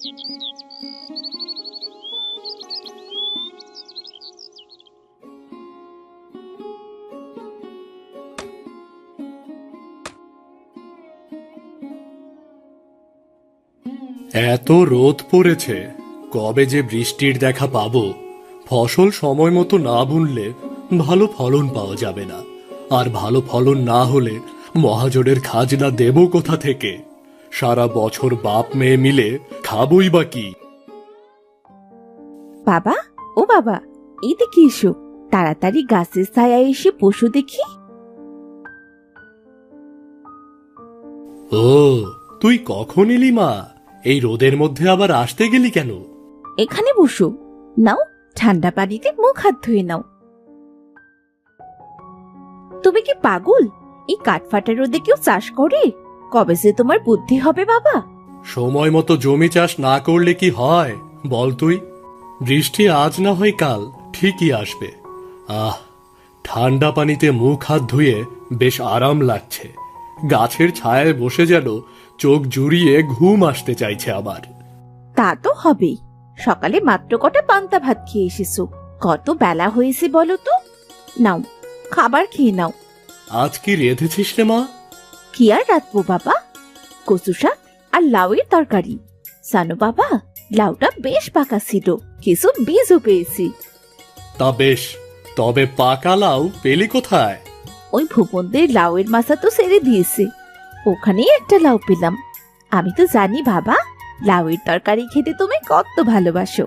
এত রোদ পড়েছে, কবে যে বৃষ্টির দেখা পাবো। ফসল সময় মতো না বুনলে ভালো ফলন পাওয়া যাবে না, আর ভালো ফলন না হলে মহাজনের খাজনা দেব কোথা থেকে? সারা বছর বাপ মেয়ে মিলে খাবই বা কি? বাবা, ও বাবা, এইদিকে এসো, তাড়াতাড়ি গাছের ছায়ায় এসে বসো দেখি। ও, তুই কখন এলি মা? এই রোদের মধ্যে আবার আসতে গেলি কেন? এখানে বসো, নাও ঠান্ডা পানিতে মুখ হাত ধুয়ে নাও। তুমি কি পাগল? এই কাঠফাটা রোদে কেউ চাষ করে? কবে যে তোমার বুদ্ধি হবে বাবা? সময় মতো জমি চাষ না করলে কি হয় বল তুই? বৃষ্টি আজ না হয় কাল ঠিকই আসবে। আহ, ঠান্ডা পানিতে মুখ হাত ধুয়ে বেশ আরাম লাগছে। গাছের ছায়ায় বসে যেন চোখ জুড়িয়ে ঘুম আসতে চাইছে আবার। তা তো হবেই, সকালে মাত্র কটা পান্তা ভাত খেয়ে এসেছো, কত বেলা হয়েছে বলো তো? নাও, খাবার খেয়ে নাও। আজ কি রেঁধেছিস রে মা? কি আর রাঁধবো বাবা, কচু শাক আর লাউয়ের তরকারি। জানো বাবা, লাউটা বেশ পাকা ছিল, কিছু বীজও পেয়েছি। তা বেশ, তবে পাকা লাউ পেলি কোথায়? ওই ভূপনদের লাউয়ের মাথা তো ছেড়ে দিয়েছে, ওখানেই একটা লাউ পেলাম। আমি তো জানি বাবা, লাউয়ের তরকারি খেতে তুমি কত ভালোবাসো,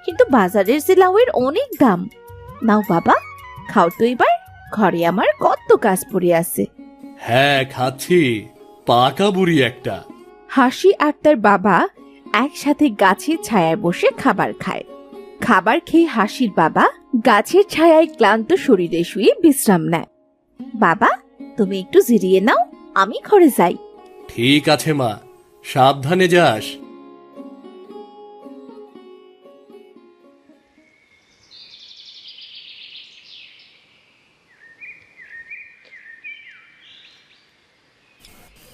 কিন্তু বাজারের যে লাউয়ের অনেক দাম। নাও বাবা, খাও তো এবার, ঘরে আমার কত কাজ পড়ে আছে। হ্যাঁ, খাচ্ছি, পাকা বুড়ি একটা। হাসি আর তার বাবা একসাথে গাছের ছায়ায় বসে খাবার খায়। খাবার খেয়ে হাসির বাবা গাছের ছায়ায় ক্লান্ত শরীরে শুয়ে বিশ্রাম নেয়। বাবা, তুমি একটু জিরিয়ে নাও, আমি ঘরে যাই। ঠিক আছে মা, সাবধানে যাস।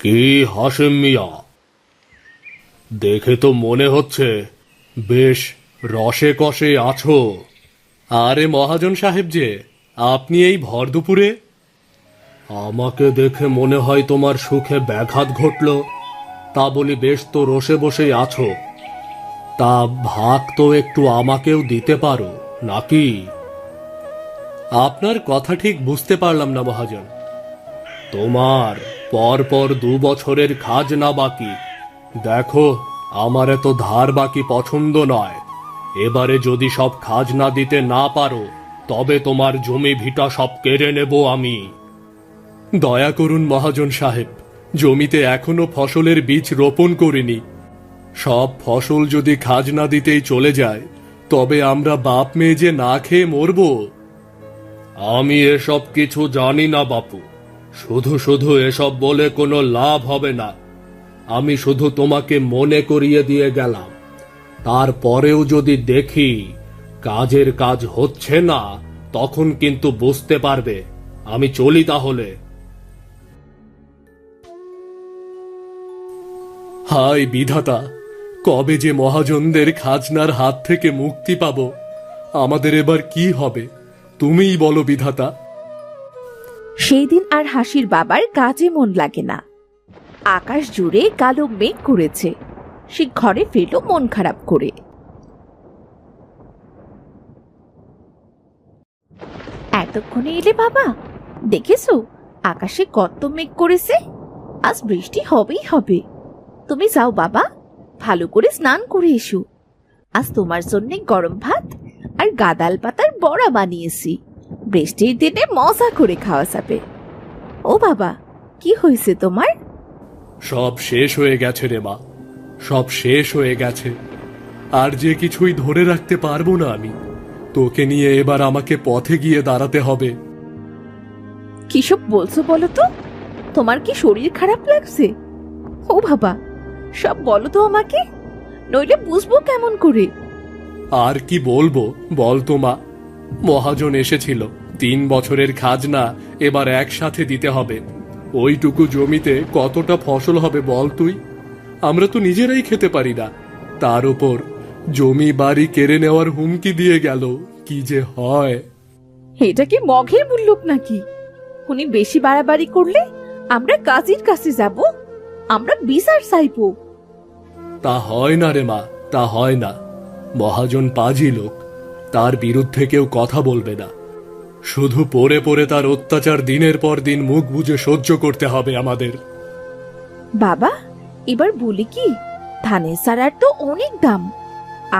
কি হাশেম মিয়া, দেখে তো মনে হচ্ছে বেশ রসে কষে আছো। আরে মহাজন সাহেব যে, আপনি এই ভর দুপুরে? আমাকে দেখে মনে হয় তোমার সুখে ব্যাঘাত ঘটল, তা বলি বেশ তো রসে বসেই আছো। তা ভাগ তো একটু আমাকেও দিতে পারো নাকি? আপনার কথা ঠিক বুঝতে পারলাম না মহাজন। তোমার পর পর 2 বছরের খাজনা বাকি। দেখো, আমার এত ধার বাকি পছন্দ নয়। এবারে যদি সব খাজনা দিতে না পারো, তবে তোমার জমি ভিটা সব কেড়ে নেব আমি। দয়া করুন মহাজন সাহেব, জমিতে এখনো ফসলের বীজ রোপণ করিনি। সব ফসল যদি খাজনা দিতেই চলে যায়, তবে আমরা বাপ মেয়ে যে না খেয়ে মরব। আমি এসব কিছু জানি না বাপু, শুধু শুধু এসব বলে কোনো লাভ হবে না। আমি শুধু তোমাকে মনে করিয়ে দিয়ে গেলাম। তারপরেও যদি দেখি কাজের কাজ হচ্ছে না, তখন কিন্তু বুঝতে পারবে। আমি চলি তাহলে। হায় বিধাতা, কবে যে মহাজনদের খাজনার হাত থেকে মুক্তি পাব? আমাদের এবার কি হবে, তুমিই বলো বিধাতা। সেই দিন আর হাসির বাবার কাজে মন লাগে না। আকাশ জুড়ে কালো মেঘ করেছে, সে ঘরে ফিরল মন খারাপ করে। এতক্ষণে এলে বাবা, দেখেছো আকাশে কত মেঘ করেছে? আজ বৃষ্টি হবেই হবে। তুমি যাও বাবা, ভালো করে স্নান করে এসো। আজ তোমার জন্য গরম ভাত আর গাদাল পাতার বড়া বানিয়েছি, বৃষ্টির দিনে মজা করে খাওয়া যাবে। ও বাবা, কি হয়েছে তোমার? সব শেষ হয়ে গেছে রে মা, সব শেষ হয়ে গেছে। আর যে কিছুই ধরে রাখতে পারবো না আমি। তোকে নিয়ে এবার আমাকে পথে গিয়ে দাঁড়াতে হবে। কিসব বলছো বলো তো? তোমার কি শরীর খারাপ লাগছে? ও বাবা, সব বলো তো আমাকে, নইলে বুঝবো কেমন করে। আর কি বলবো বল তো মা। মহাজন এসেছিল, 3 বছরের খাজনা এবার একসাথে দিতে হবে। ওইটুকু জমিতে কতটা ফসল হবে বল তুই? আমরা তো নিজেরাই খেতে পারি না। তার উপর জমি বাড়ি কেড়ে নেওয়ার হুমকি দিয়ে গেল। কি যে হয়! এটা কি মগের মুল্লুক নাকি? উনি বেশি বাড়াবাড়ি করলে আমরা কাজীর কাছে যাব, আমরা বিচার চাইবো। তা হয় না রে মা, তা হয় না। মহাজন পাজি লোক, তার বিরুদ্ধে কেউ কথা বলবে না। শুধু পড়ে পড়ে তার অত্যাচার দিনের পর দিন মুখ বুজে সহ্য করতে হবে আমাদের। বাবা, এবার বলি কি, ধানের চারার তো অনেক দাম।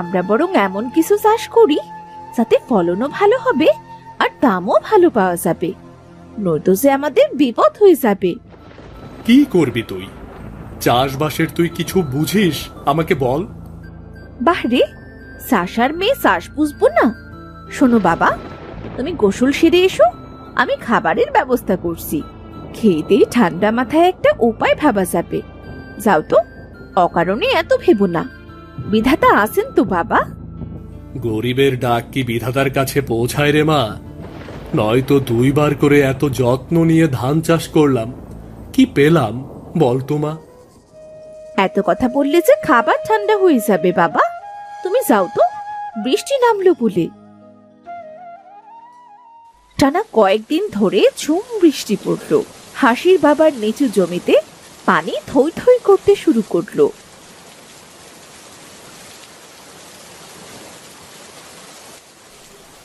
আমরা বরং এমন কিছু চাষ করি যাতে ফলনও ভালো হবে আর দামও ভালো পাওয়া যাবে, নয়তো যে আমাদের বিপদ হয়ে যাবে। কি করবি তুই? চাষবাসের তুই কিছু বুঝিস? আমাকে বল। বাহরে, চাষার মেয়ে চাষ বুঝবো না? শোনো বাবা, তুমি গোসল সেরে এসো, আমি খাবারের ব্যবস্থা করছি। খেয়েতেই ঠান্ডা মাথায় একটা উপায় ভাবা যাবে। যাও তো, অকারণে এত ভেবো না, বিধাতা আছেন তো বাবা। গরিবের ডাক কি বিধাতার কাছে পৌঁছায় রে মা? নয়তো 2 বার করে এত যত্ন নিয়ে ধান চাষ করলাম, কি পেলাম বলতো মা? এত কথা বললে যে খাবার ঠান্ডা হয়ে যাবে বাবা। তুমি যাও তো, বৃষ্টি নামলো বলে। টানা কয়েকদিন ধরে ঝুম বৃষ্টি পড়লো। হাসির বাবার নিচু জমিতে পানি থই থই করতে শুরু করলো।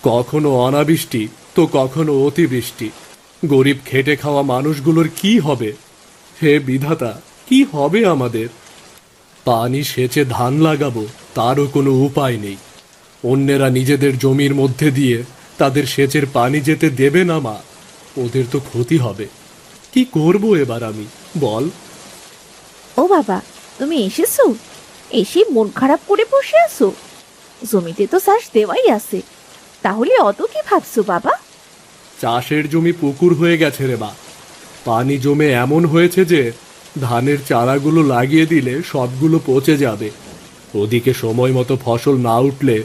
কখনো অনাবৃষ্টি তো কখনো অতিবৃষ্টি। গরিব খেটে খাওয়া মানুষগুলোর কি হবে? হে বিধাতা, কি হবে আমাদের? পানি সেচে ধান লাগাবো, তারও কোনো উপায় নেই। অন্যেরা নিজেদের জমির মধ্যে দিয়ে তাদের সেচের পানি যেতে দেবে না মা, ওদের তো ক্ষতি হবে। কি করব এবার আমি, বল? ও বাবা, তুমি এসেছো? এসে মন খারাপ করে বসে আছো? জমিতে তো চাষ দেওয়াই আছে, তাহলে অত কি ভাবছো বাবা? চাষের জমি পুকুর হয়ে গেছে রে মা। পানি জমে এমন হয়েছে যে ধানের চারাগুলো লাগিয়ে দিলে সবগুলো পচে যাবে। ওদিকে সময় মতো ফসল না উঠলে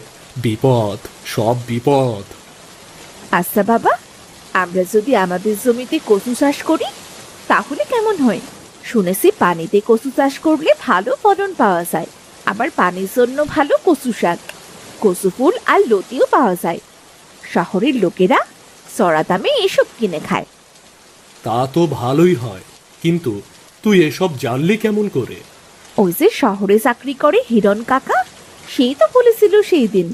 বিপদ, সব বিপদ। আচ্ছা বাবা, আমরা যদি আমাদের জমিতে কচু চাষ করি তাহলে কেমন হয়? শুনেছি পানিতে কচু চাষ করলে ভালো ফলন পাওয়া যায়, আবার পানির জন্য ভালো কচু শাক, কচু ফুল আর লতিও পাওয়া যায়। শহরের লোকেরা চড়া দামে এসব কিনে খায়। তা তো ভালোই হয়, কিন্তু তুই এসব জানলি কেমন করে? ওই যে শহরে চাকরি করে হিরণ কাকা, সেই তো বলেছিল সেই দিন।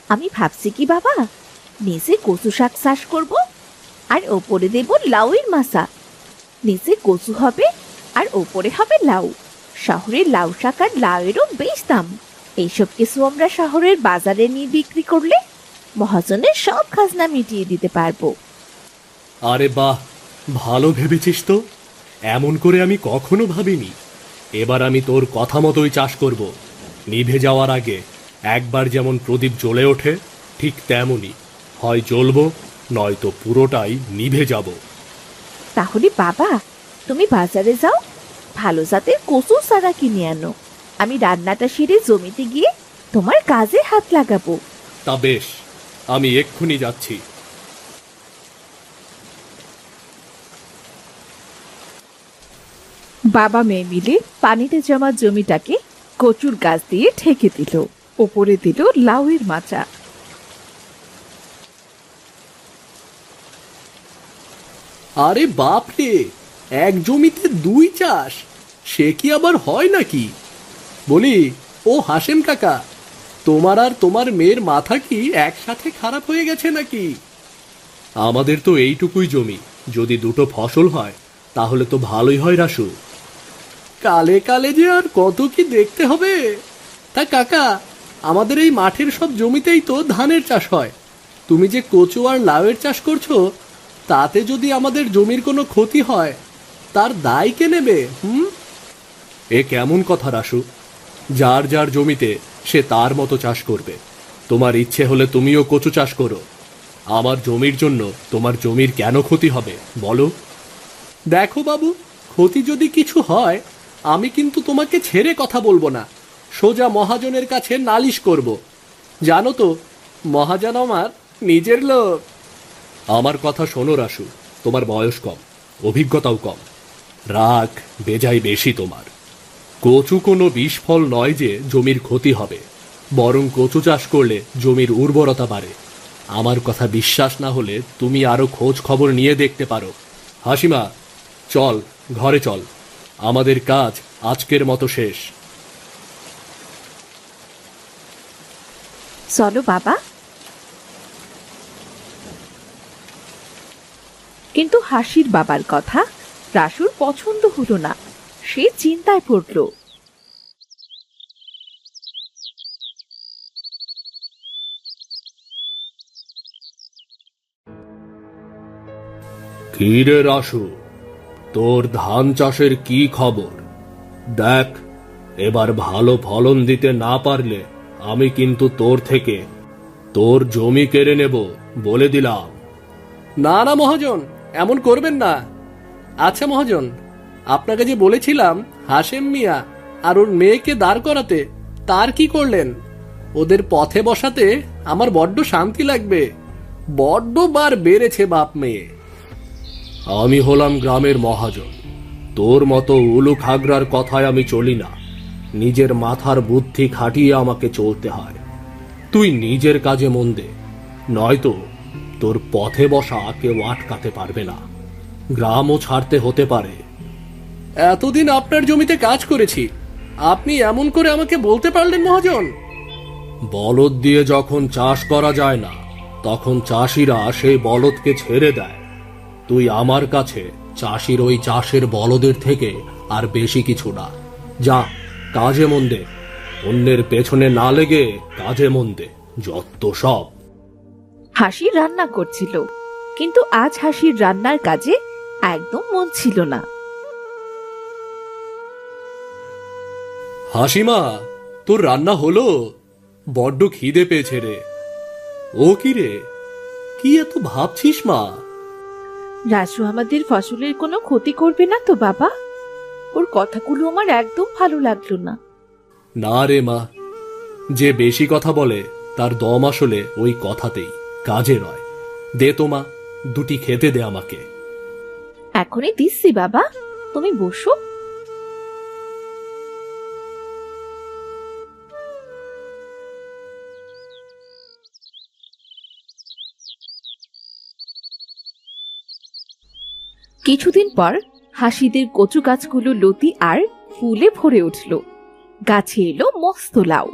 আমি ভাবছি কি বাবা, নিচে কচু শাক চাষ করব, আর ওপরে দেব লাউয়ের মাচা। নিচে কচু হবে আর ওপরে হবে লাউ। শহরের লাউ শাক আর লাউয়েরও বেশ দাম। এইসব কিছু আমরা শহরের বাজারে নিয়ে বিক্রি করলে মহাজনের সব খাজনা মিটিয়ে দিতে পারবো। আরে বাহ, ভালো ভেবেছিস তো। এমন করে আমি কখনো ভাবিনি। এবার আমি তোর কথা মতোই চাষ করব। নিভে যাওয়ার আগে একবার যেমন প্রদীপ জ্বলে ওঠে, ঠিক তেমনই হয় জ্বলবো, নয়তো পুরোটাই নিভে যাব। তাহলে বাবা, তুমি বাজারে যাও, ভালো জাতের কচু চারা কিনে আনো। আমি রান্নাটা সেরে জমিতে গিয়ে তোমার কাজে হাত লাগাবো। তা বেশ, আমি এক্ষুনি যাচ্ছি। বাবা মেয়ে মিলে পানিতে জমা জমিটাকে কচুর গাছ দিয়ে ঢেকে দিল, ওপরে দিল লাউয়ের মাচা। আরে বাপ রে, এক জমিতে 2 চাষ, সে কি আবার হয় নাকি? বলি, ও হাসেম কাকা, তোমার আর তোমার মেয়ের মাথা কি একসাথে খারাপ হয়ে গেছে নাকি? আমাদের তো এইটুকুই জমি, যদি 2টো ফসল হয় তাহলে তো ভালোই হয় রাসু। কালে কালে যে আর কত কি দেখতে হবে। তা কাকা, আমাদের এই মাঠের সব জমিতেই তো ধানের চাষ হয়। তুমি যে কচু আর লাউয়ের চাষ করছো, তাতে যদি আমাদের জমির কোনো ক্ষতি হয়, তার দায় কে নেবে? এ কেমন কথা রাসু? যার যার জমিতে সে তার মতো চাষ করবে। তোমার ইচ্ছে হলে তুমিও কচু চাষ করো। আমার জমির জন্য তোমার জমির কেন ক্ষতি হবে বলো? দেখো বাবু, ক্ষতি যদি কিছু হয়, আমি কিন্তু তোমাকে ছেড়ে কথা বলবো না, সোজা মহাজনের কাছে নালিশ করব। জানো তো, মহাজন আমার নিজের লোক। আমার কথা শোনো রাসু, তোমার বয়স কম, অভিজ্ঞতাও কম, রাগ বেজায় বেশি তোমার। কচু কোনো বিষফল নয় যে জমির ক্ষতি হবে, বরং কচু চাষ করলে জমির উর্বরতা বাড়ে। আমার কথা বিশ্বাস না হলে তুমি আরো খোঁজ খবর নিয়ে দেখতে পারো। হাসিমা, চল ঘরে চল, আমাদের কাজ আজকের মতো শেষ। চলো বাবা। কিন্তু হাসির বাবার কথা রাসুর পছন্দ হলো না। সে চিন্তায় পড়ল। কি রে রাসু, তোর ধান চাষের কি খবর? দেখ, এবার ভালো ফলন দিতে না পারলে আমি কিন্তু তোর থেকে তোর জমি কেড়ে নেব, বলে দিলাম। না না মহাজন, এমন করবেন না। আচ্ছা মহাজন, আপনাকে যে বলেছিলাম হাশেম মিয়া আর ওর মেয়েকে দাঁড় করাতে, তার কি করলেন? ওদের পথে বসাতে আমার বড্ড শান্তি লাগবে। বড্ড বার বেড়েছে বাপ মেয়ে। আমি হলাম গ্রামের মহাজন, তোর মতো উলু খাগড়ার কথায় আমি চলি না। নিজের মাথার বুদ্ধি খাটিয়ে আমাকে চলতে হয়। তুই নিজের কাজে মন দে, নয়তো তোর পথে বসা কেউ আটকাতে পারবে না। গ্রামও ছাড়তে হতে পারে। এতদিন আপনার জমিতে কাজ করেছি, আপনি এমন করে আমাকে বলতে পারলেন মহাজন? বলদ দিয়ে যখন চাষ করা যায় না, তখন চাষিরা সেই বলদকে ছেড়ে দেয়। তুই আমার কাছে চাষির ওই চাষের বলদের থেকে আর বেশি কিছু না। যা, কাজে মন দে, অন্যের পেছনে না লেগে কাজে মন দে, যত সব। হাসি রান্না করছিল, কিন্তু আজ হাসির রান্নার কাজে একদম মন ছিল না। হাসিমা, তোর রান্না হলো? বড্ড খিদে পেয়েছে রে। ও কি রে, কি এত ভাবছিস মা? রাসু আমাদের ফসলের কোনো ক্ষতি করবে না তো বাবা? ওর কথাগুলো আমার একদম ভালো লাগলো না। না রে মা, যে বেশি কথা বলে তার দম আসলে ওই কথাতেই, কাজে নয়। দে তো মা, দুটি খেতে দে আমাকে। এখনই দিচ্ছি বাবা, তুমি বসো। কিছুদিন পর হাসিদের কচু গাছগুলো লতি আর ফুলে ভরে উঠল। গাছে এলো মস্ত লাউ।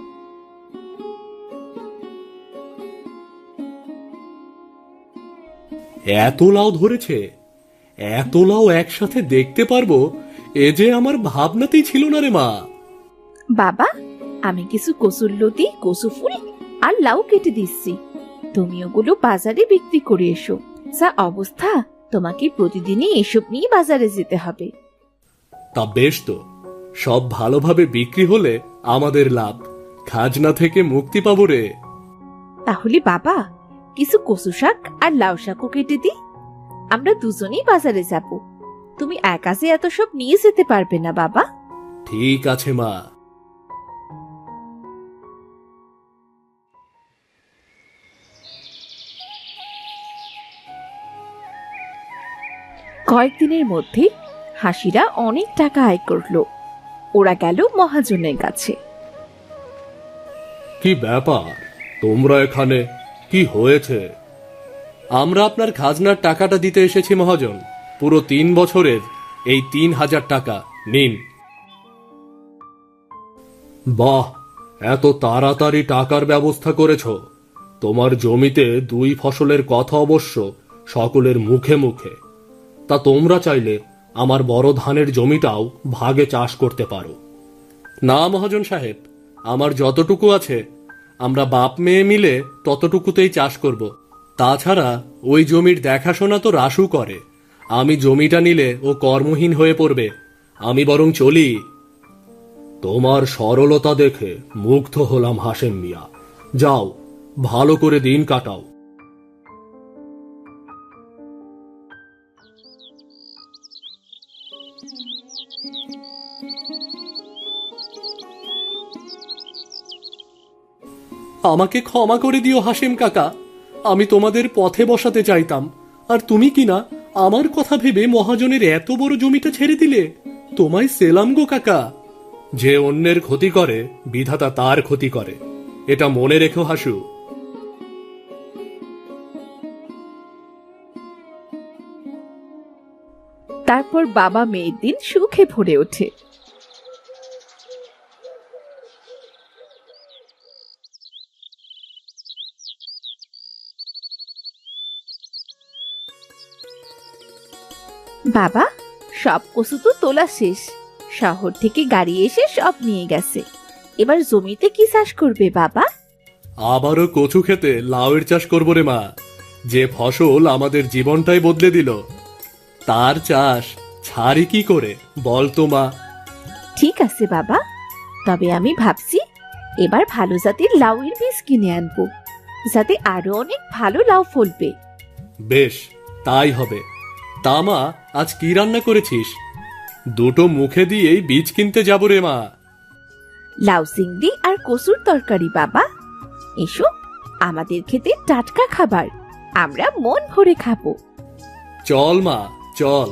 এত লাউ ধরেছে, এত লাউ একসাথে দেখতে পারবো, এ যে আমার ভাবনাতেই ছিল না রে মা। বাবা, আমি কিছু কচুর লতি, কচু ফুল আর লাউ কেটে দিচ্ছি। তুমি ওগুলো বাজারে বিক্রি করে এসো। যা অবস্থা, তোমাকে প্রতিদিনই এসব নিয়ে বাজারে যেতে হবে। তা বেশ তো, সব ভালোভাবে বিক্রি হলে আমাদের লাভ, খাজনা থেকে মুক্তি পাবো রে। তাহলে বাবা, কিছু কচু শাক আর লাউ শাকও কেটে দি। আমরা দুজনেই বাজারে যাব। তুমি একা যে এত সব নিয়ে যেতে পারবে না বাবা। ঠিক আছে মা। কয়েকদিনের মধ্যে হাসিরা অনেক টাকা আয় করলো। ওরা গেল মহাজনের কাছে। কি ব্যাপার, তোমরা এখানে? কি হয়েছে? আমরা আপনার খাজনার টাকাটা দিতে এসেছি মহাজন। পুরো 3 বছরের এই 3000 টাকা নিন। বাহ, এত তাড়াতাড়ি টাকার ব্যবস্থা করেছ। তোমার জমিতে 2 ফসলের কথা অবশ্য সকলের মুখে মুখে। তা তোমরা চাইলে আমার বড় ধানের জমিটাও ভাগে চাষ করতে পারো। না মহাজন সাহেব, আমার যতটুকু আছে আমরা বাপ মেয়ে মিলে ততটুকুতেই চাষ করব। তাছাড়া ওই জমির দেখাশোনা তো রাসু করে। আমি জমিটা নিলে ও কর্মহীন হয়ে পড়বে। আমি বরং চলি। তোমার সরলতা দেখে মুগ্ধ হলাম হাশেম মিয়া। যাও, ভালো করে দিন কাটাও। আমাকে ক্ষমা করে দিও হাশেম কাকা, আমি তোমাদের পথে বসাতে চাইতাম, আর তুমি কিনা আমার কথা ভেবে মহাজনের এত বড় জমিটা ছেড়ে দিলে। তোমায় সেলাম গো কাকা। যে অন্যের ক্ষতি করে বিধাতা তার ক্ষতি করে, এটা মনে রেখো হাসু। তারপর বাবা মেয়ের দিন সুখে ভরে ওঠে। বাবা, সব কচু তো তোলা শেষ। শহর থেকে গাড়ি এসে সব নিয়ে গেছে। এবার জমিতে কি চাষ করবে বাবা? আবারও কচু খেতে লাউয়ের চাষ করবো রে মা। যে ফসল আমাদের জীবনটাই বদলে দিল, তার চাষ ছাড়ি কি করে বল তো মা। ঠিক আছে বাবা, তবে আমি ভাবছি এবার ভালো জাতের লাউয়ের বীজ কিনে আনবো, যাতে আরো অনেক ভালো লাউ ফলবে। বেশ, তাই হবে। তা মা, আজ কি রান্না করেছিস? দুটো মুখে দিয়েই বীজ কিনতে যাবো রে মা। লাউ চিংড়ি আর কচুর তরকারি বাবা। এসো, আমাদের খেতে টাটকা খাবার, আমরা মন ভরে খাবো। চল মা, চল।